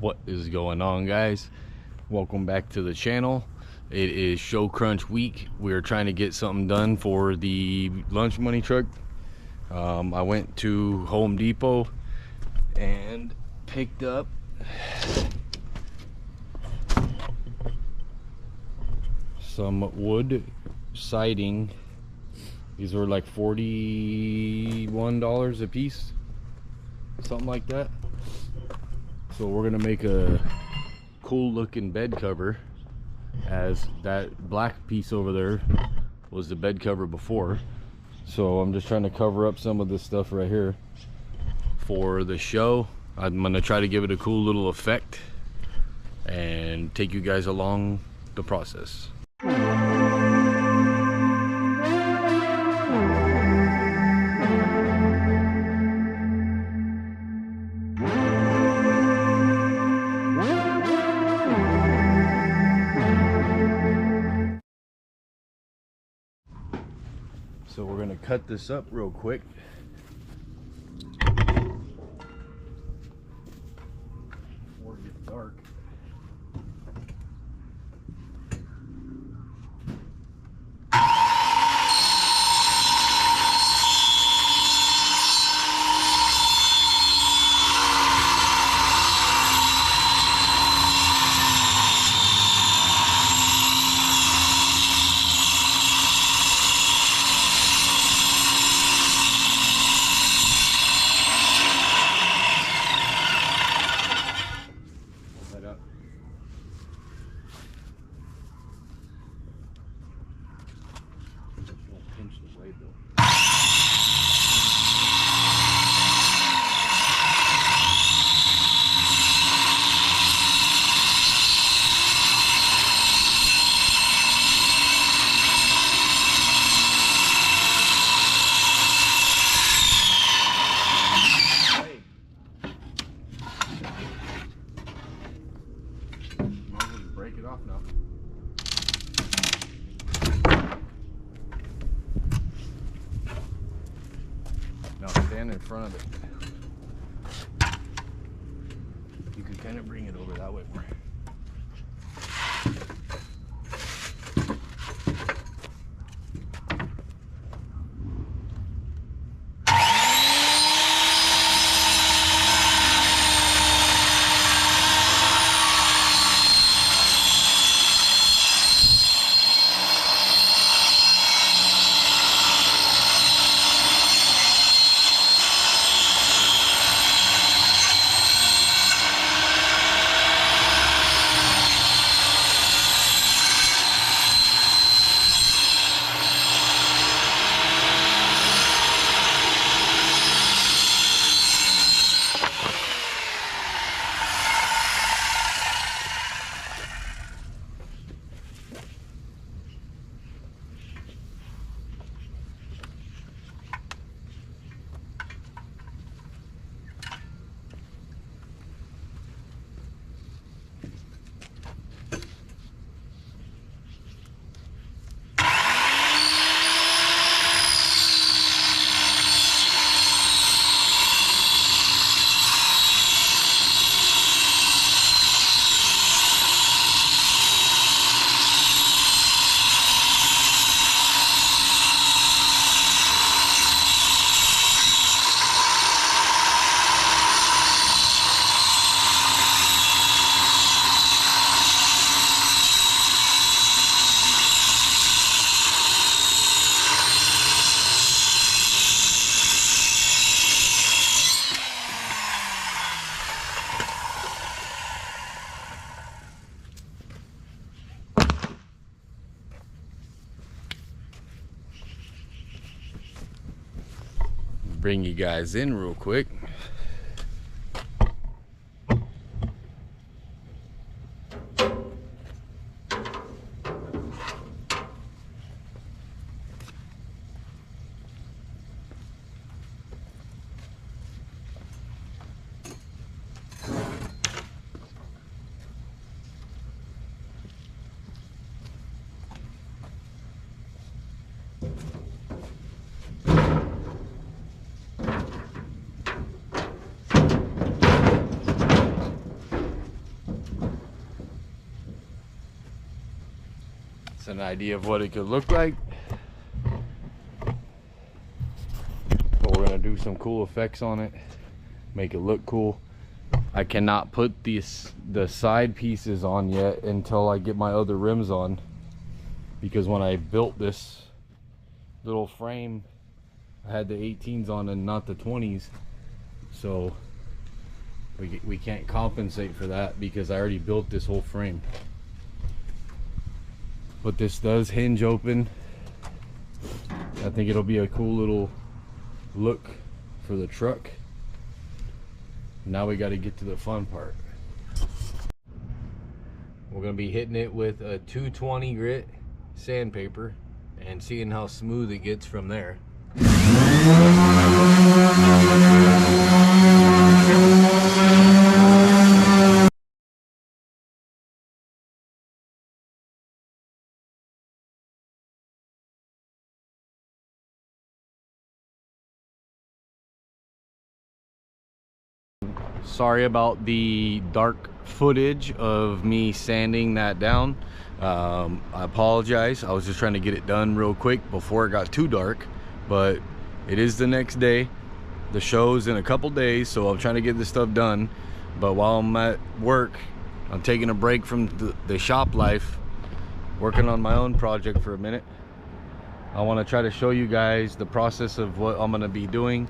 What is going on, guys? Welcome back to the channel. It is show crunch week. We're trying to get something done for the lunch money truck. I went to Home Depot and picked up some wood siding. These were like $41 a piece, something like that. So we're gonna make a cool looking bed cover, as that black piece over there was the bed cover before. So I'm just trying to cover up some of this stuff right here for the show. I'm gonna try to give it a cool little effect and take you guys along the process. So we're gonna cut this up real quick. Before it gets dark. Break it off now. Now stand in front of it. You can kind of bring it over that way more. Bring you guys in real quick. It's an idea of what it could look like. But we're gonna do some cool effects on it, make it look cool. I cannot put the side pieces on yet until I get my other rims on, because when I built this little frame, I had the 18s on and not the 20s, so we can't compensate for that because I already built this whole frame. But this does hinge open. I think it'll be a cool little look for the truck. Now we got to get to the fun part. We're going to be hitting it with a 220 grit sandpaper and seeing how smooth it gets from there. Sorry about the dark footage of me sanding that down. I apologize. I was just trying to get it done real quick before it got too dark, but it is the next day. The show's in a couple days, so I'm trying to get this stuff done. But while I'm at work, I'm taking a break from the shop life, working on my own project for a minute. I want to try to show you guys the process of what I'm going to be doing.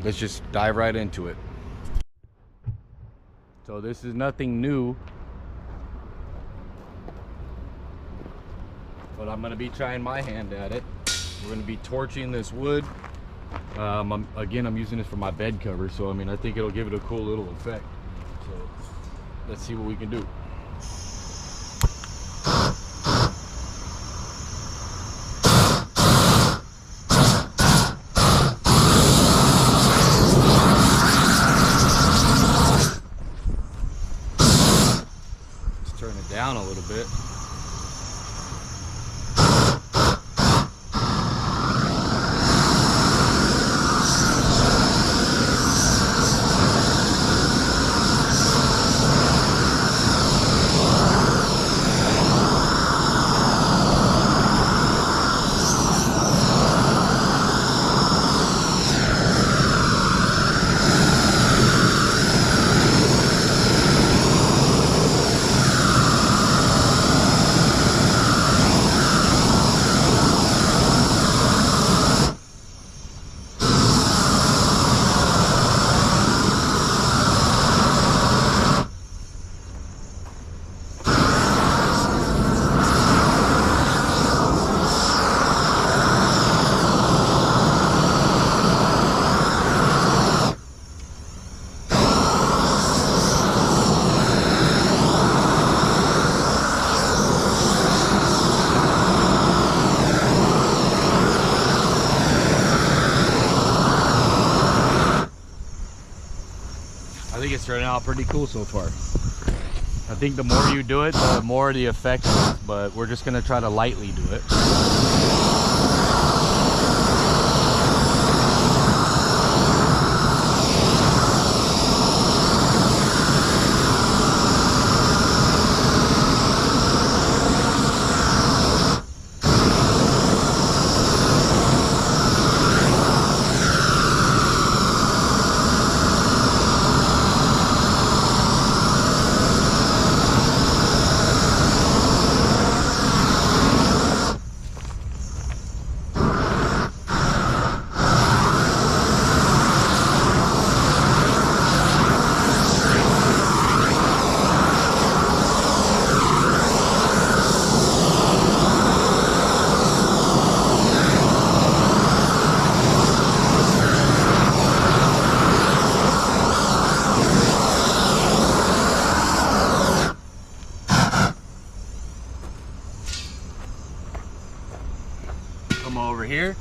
Let's just dive right into it. So this is nothing new, but I'm going to be trying my hand at it. We're going to be torching this wood. Again, I'm using this for my bed cover, so I mean, I think it'll give it a cool little effect. So let's see what we can do. Turn it down a little bit. I think it's turning out pretty cool so far. I think the more you do it, the more the effect is, but we're just gonna try to lightly do it. Come over here.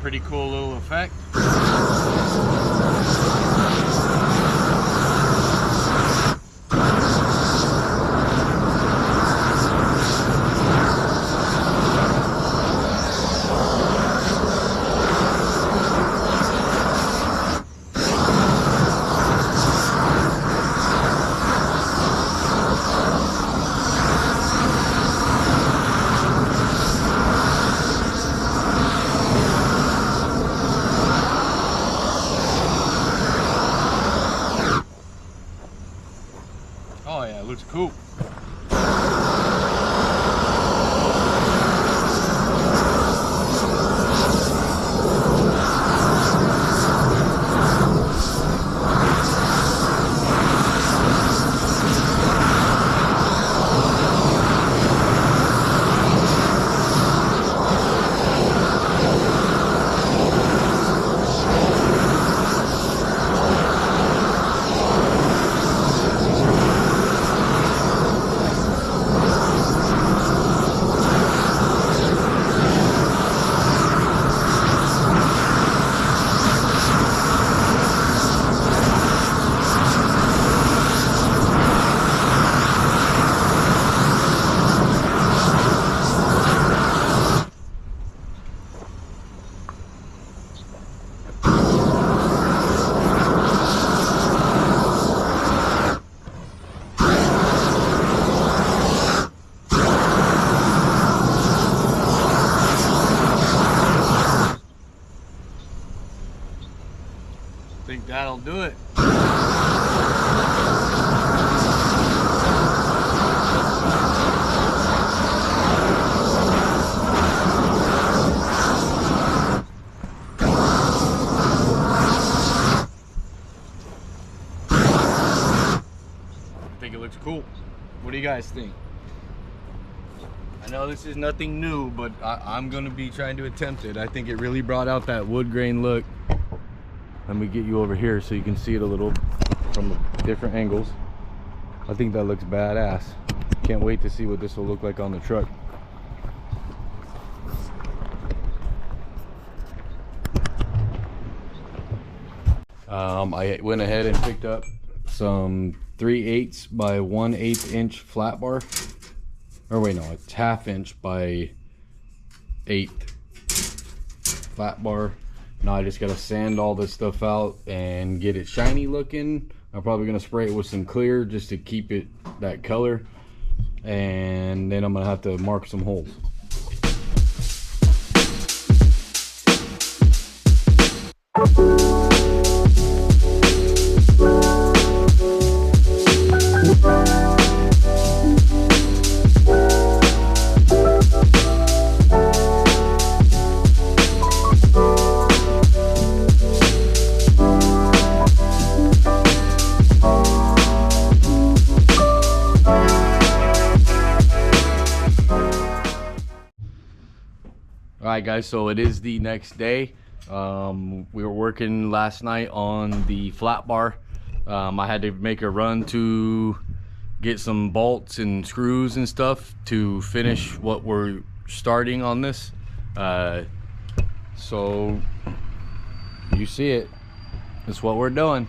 Pretty cool little effect. Oh yeah, it looks cool. Think that'll do it. I think it looks cool. What do you guys think? I know this is nothing new, but I'm gonna be trying to attempt it. I think it really brought out that wood grain look. Let me get you over here so you can see it a little from different angles. I think that looks badass. Can't wait to see what this will look like on the truck. I went ahead and picked up some 3/8 by 1/8 inch flat bar. Or wait, no, it's 1/2 inch by 1/8 flat bar. Now I just gotta sand all this stuff out and get it shiny looking. I'm probably gonna spray it with some clear just to keep it that color. And then I'm gonna have to mark some holes. Alright guys, so it is the next day. We were working last night on the flat bar. I had to make a run to get some bolts and screws and stuff to finish what we're starting on this. So you see it, it's what we're doing.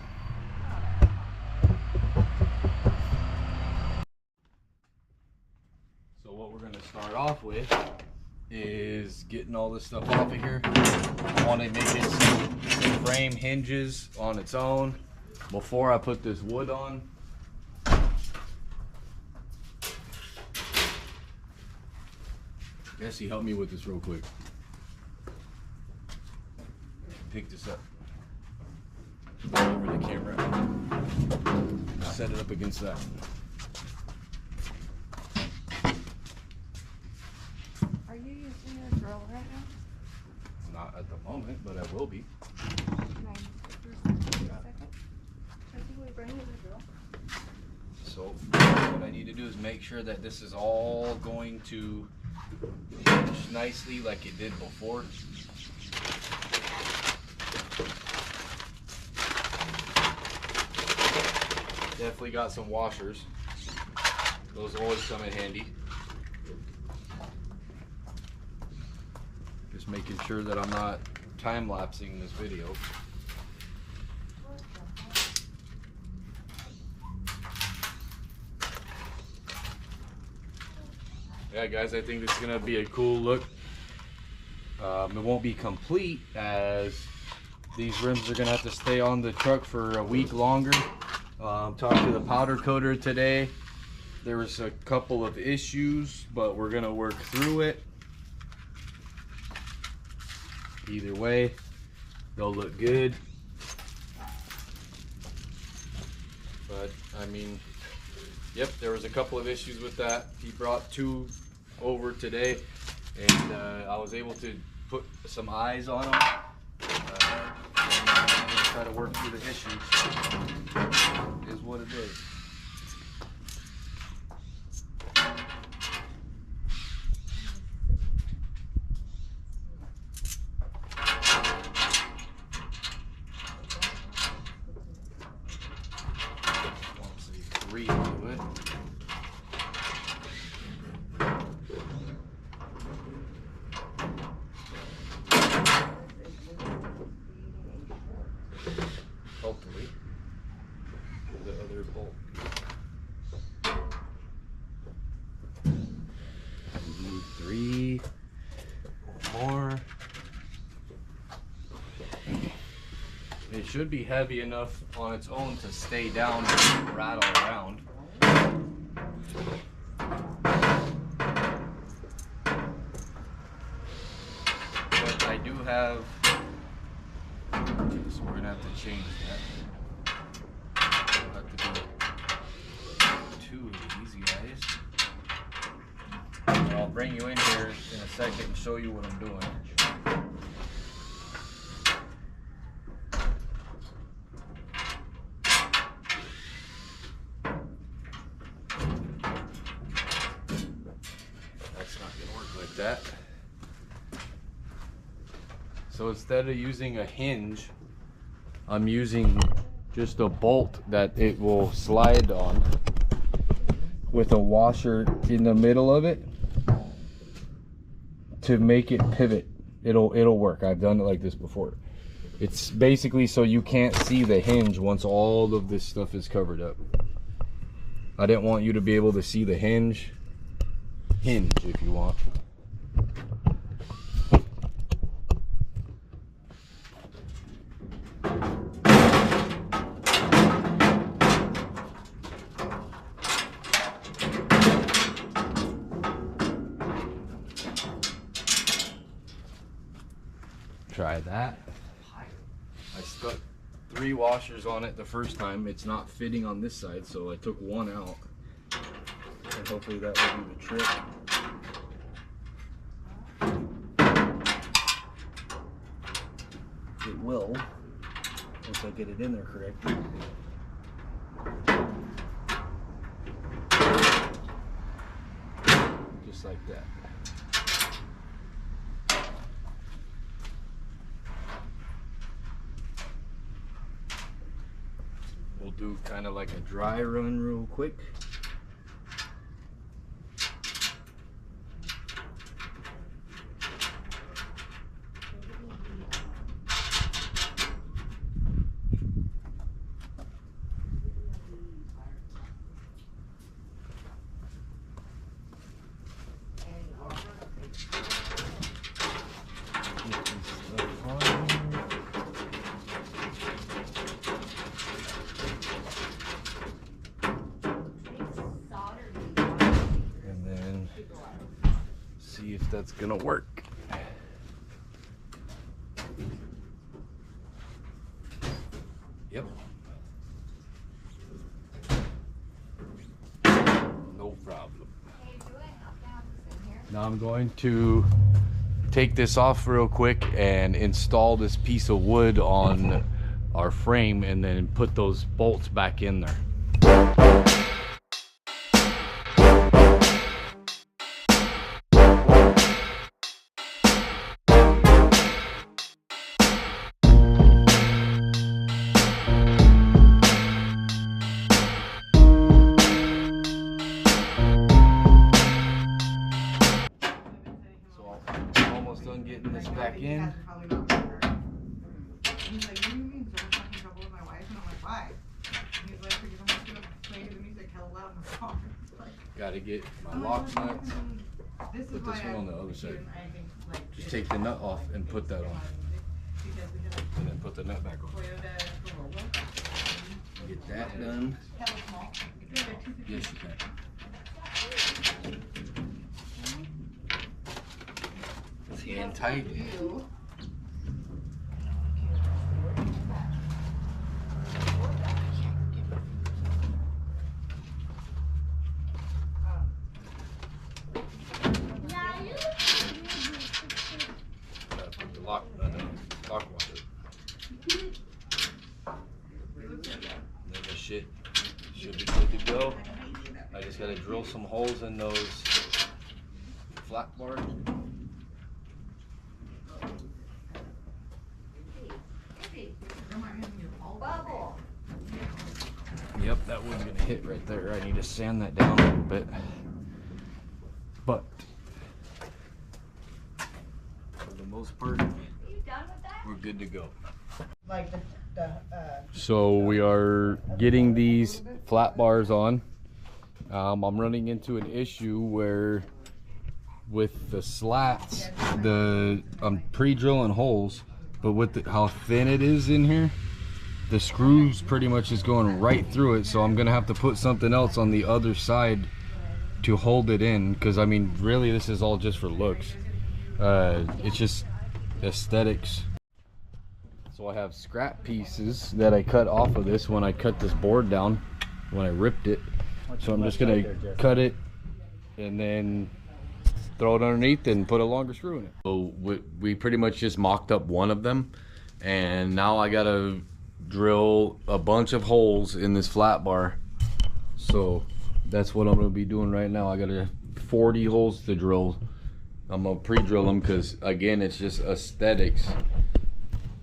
So what we're gonna start off with is getting all this stuff off of here. I want to make it some frame hinges on its own before I put this wood on. Jesse, help me with this real quick. Pick this up over the camera. Set it up against that. Are you using your drill right now? Not at the moment, but I will be. So what I need to do is make sure that this is all going to hinge nicely like it did before. Definitely got some washers. Those always come in handy. Just making sure that I'm not time-lapsing this video. Yeah, guys, I think this is gonna be a cool look. It won't be complete as these rims are gonna have to stay on the truck for a week longer. Talked to the powder coater today. There was a couple of issues, but we're gonna work through it. Either way, they'll look good. But I mean, yep, there was a couple of issues with that. He brought 2 over today, and I was able to put some eyes on them and try to work through the issues. Is what it is. Redo it. Hopefully, the other bolt. Do 3 more. It should be heavy enough on its own to stay down and rattle around. But I do have, so we're gonna have to change that. We'll have to do 2 of these guys. And I'll bring you in here in a second and show you what I'm doing. That. So instead of using a hinge, I'm using just a bolt that it will slide on with a washer in the middle of it to make it pivot. It'll work. I've done it like this before. It's basically so you can't see the hinge once all of this stuff is covered up. I didn't want you to be able to see the hinge if you want. Try that. I stuck 3 washers on it the first time. It's not fitting on this side, so I took 1 out. And hopefully that will do the trick. It will, once I get it in there correctly. Just like that. We'll do kind of like a dry run real quick. If that's gonna work. Yep. No problem. Now I'm going to take this off real quick and install this piece of wood on our frame and then put those bolts back in there. Getting this back in. Gotta get my lock nuts. Put this one on the other side. Just take the nut off and put that on. And then put the nut back on. Get that done. Yes, you can. And tight. Lock washer. Then the shit should be good to go. I just gotta drill some holes in those flat bars. Yep, that one's gonna hit right there. I need to sand that down a little bit. But for the most part, we're good to go. Like So we are getting these flat bars on. I'm running into an issue where with the slats, I'm pre-drilling holes, but with how thin it is in here, the screws pretty much is going right through it. So I'm gonna have to put something else on the other side to hold it in, because I mean really this is all just for looks. It's just aesthetics. So I have scrap pieces that I cut off of this when I cut this board down, when I ripped it. So I'm just gonna cut it and then throw it underneath and put a longer screw in it. So we pretty much just mocked up one of them, and now I gotta drill a bunch of holes in this flat bar. So that's what I'm gonna be doing right now. I got 40 holes to drill. I'm gonna pre-drill them because again, it's just aesthetics.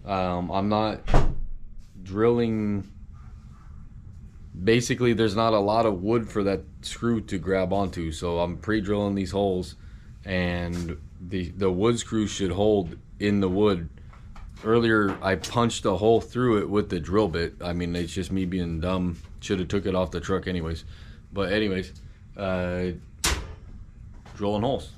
I'm not drilling. Basically, there's not a lot of wood for that screw to grab onto, so I'm pre-drilling these holes, and the wood screw should hold in the wood. Earlier, I punched a hole through it with the drill bit. I mean, it's just me being dumb. Should have took it off the truck anyways. But anyways, drilling holes.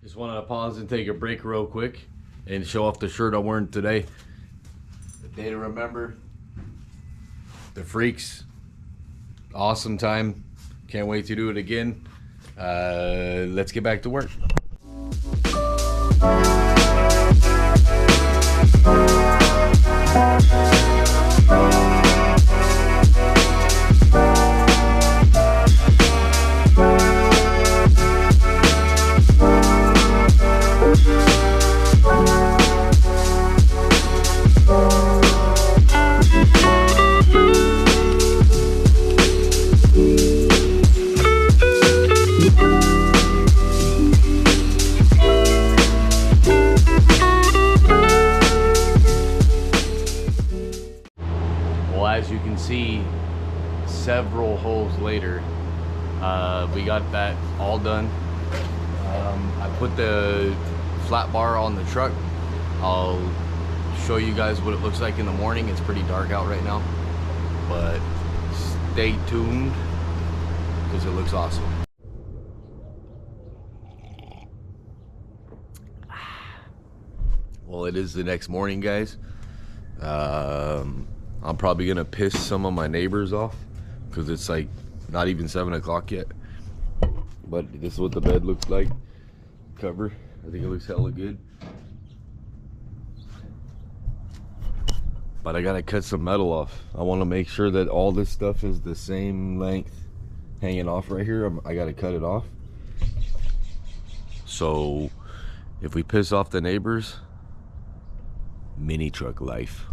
Just wanted to pause and take a break real quick and show off the shirt I'm wearing today. The day to remember. The Freaks. Awesome time. Can't wait to do it again. Let's get back to work. As you can see, several holes later, we got that all done. I put the flat bar on the truck. I'll show you guys what it looks like in the morning. It's pretty dark out right now, but stay tuned because it looks awesome. Well, it is the next morning, guys. I'm probably gonna piss some of my neighbors off because it's like not even 7 o'clock yet. But this is what the bed looks like. Cover. I think it looks hella good. But I gotta cut some metal off. I want to make sure that all this stuff is the same length hanging off right here. I gotta cut it off. So if we piss off the neighbors, mini truck life.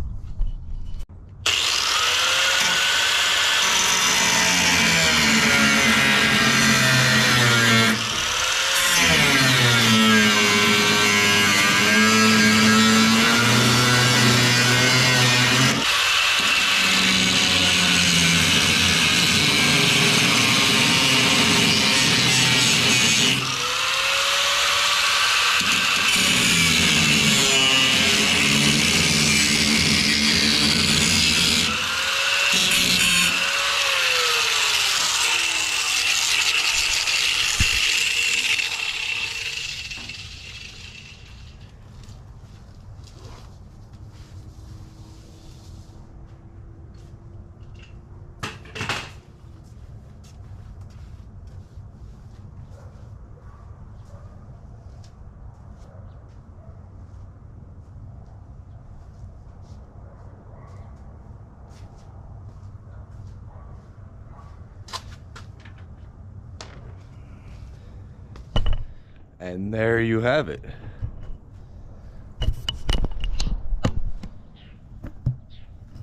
And there you have it.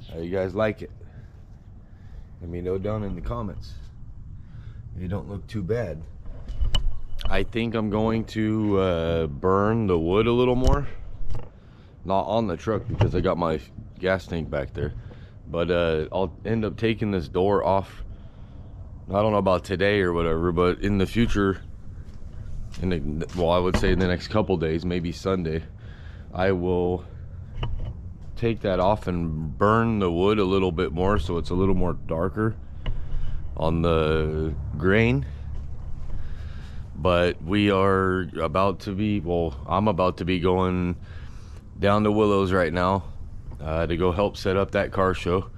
How you guys like it? Let me know down in the comments. They don't look too bad. I think I'm going to burn the wood a little more. Not on the truck because I got my gas tank back there. But I'll end up taking this door off. I don't know about today or whatever, but in the future, well, I would say in the next couple days, maybe Sunday, I will take that off and burn the wood a little bit more so it's a little more darker on the grain. But we are about to be, well, I'm about to be going down to Willows right now to go help set up that car show.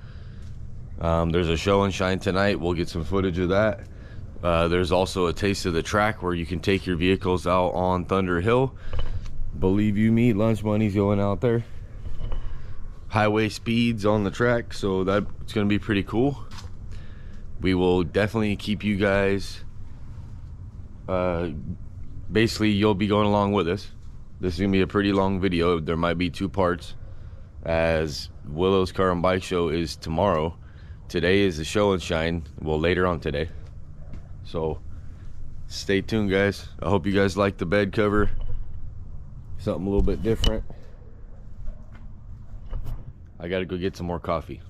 There's a show and shine tonight. We'll get some footage of that. There's also a taste of the track where you can take your vehicles out on Thunder Hill. Believe you me, lunch money's going out there. Highway speeds on the track, so that's gonna be pretty cool. We will definitely keep you guys, basically you'll be going along with us. This is gonna be a pretty long video. There might be 2 parts, as Willow's Car and Bike Show is tomorrow. Today is the show and shine, well, later on today. So stay tuned, guys. I hope you guys like the bed cover. Something a little bit different. I gotta go get some more coffee.